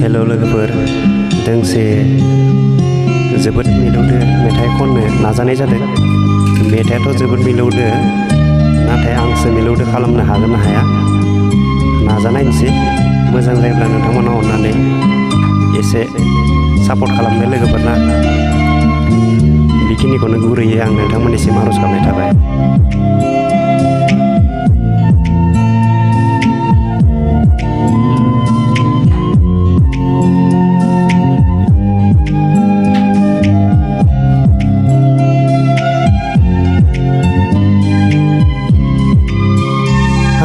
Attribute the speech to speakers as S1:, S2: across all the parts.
S1: Hello लोगोफोर दोंसे जोबोद मिलौदो मेथाइ खननो नाजानाय जादों। मेथाइआथ' जोबोद मिलौदो, नाथाय आंसो मिलौदो खालामनो हागोन ना हाया नाजानायनोसै। मोजां जायोब्ला नोंथांमोना अननानै एसे सापर्ट खालामनो लोगोफोरना। बेखिनिखौनो गुरैयै आं नोंथांमोननिसिम आर'ज गाबनाय थाबाय।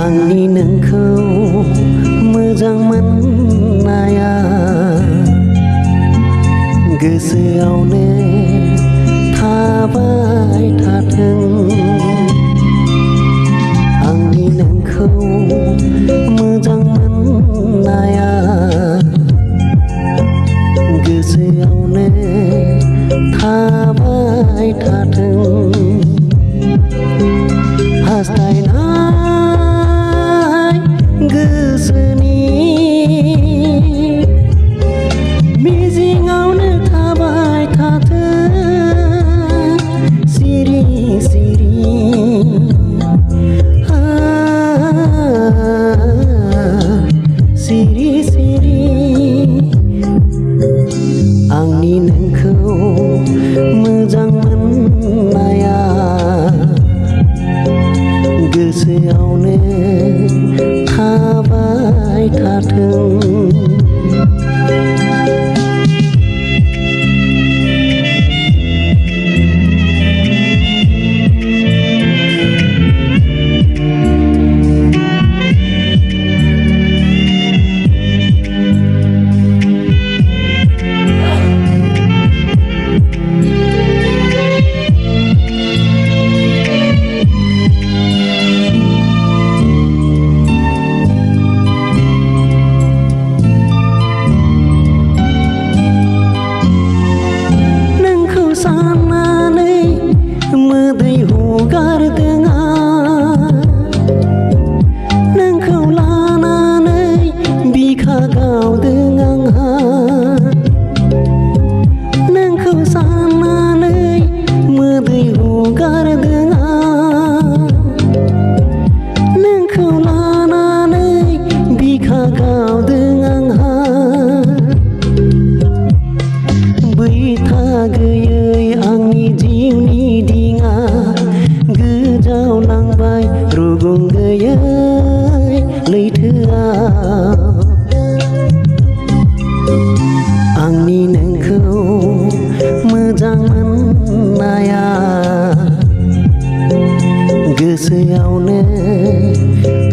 S2: आंनि नोंखौ मोजां मोननाया गोसोआवनो थाबाय थाथों। आंनि नोंखौ मोजां मोननाया गोसोआवनो थाबाय थाथों। हास्थायनाय गोसोनि मिजिङावनो थाबाय थाथों। सिरि सिरि सिरि सिरि आंनि नोंखौ मोजां मोननाया गोसोआवनो थाबाय थाथों। साननानै मोदै हगारदों आं, नोंखौ लानानै बिखा गावदों आंहा। नोंखौ साननानै मोदै हगारदों आं, नोंखौ लानानै बिखा गावदों आंहा। बैथा गैयै आंनि जिउनि दिङा गोजावलांबाय रुगुं गैयै लैथोआव। आंनि नोंखौ मोजां मोननाया गोसोआवनो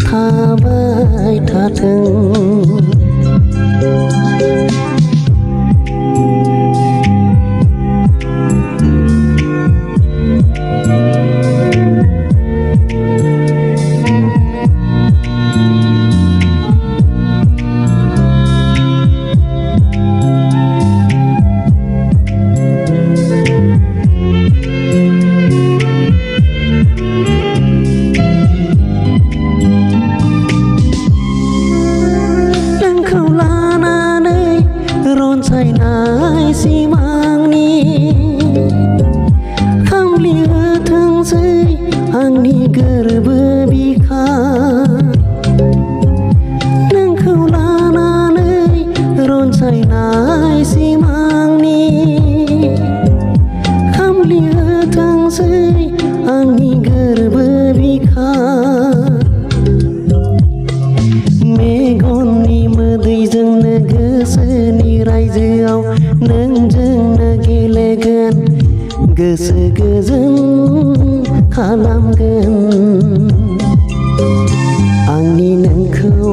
S2: थाबाय थाथों। रनसायनाय सिमांनि खामग्लिहोथोंसै आंनि गोरबो बिखा। नोंखौ लानानै रनसायनाय सिमांनि खामग्लिहोथोंसै आंनि गोरबो बिखा। मेगननि मोदैजोंनो गोसोनि रायजोआव नोंजोंनो गेलेगोन, गोसो गोजोन खालामगोन। आंनि नोंखौ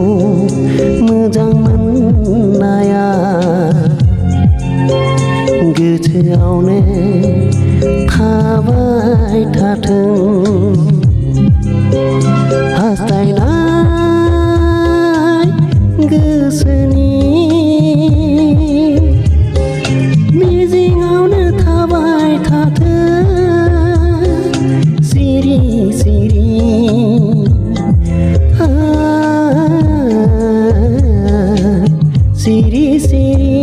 S2: मोजां मोननाया गोसोआवनो थाबाय थाथों। हास्थायनाय गोसोनि मिजिङावनो थाबाय थाथों। सिरि सिरि सिरि सिरि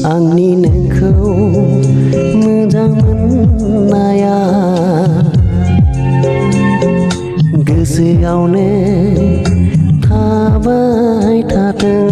S2: आंनि नोंखौ मोजां मोननाया गोसोआवनो थाबाय थाथों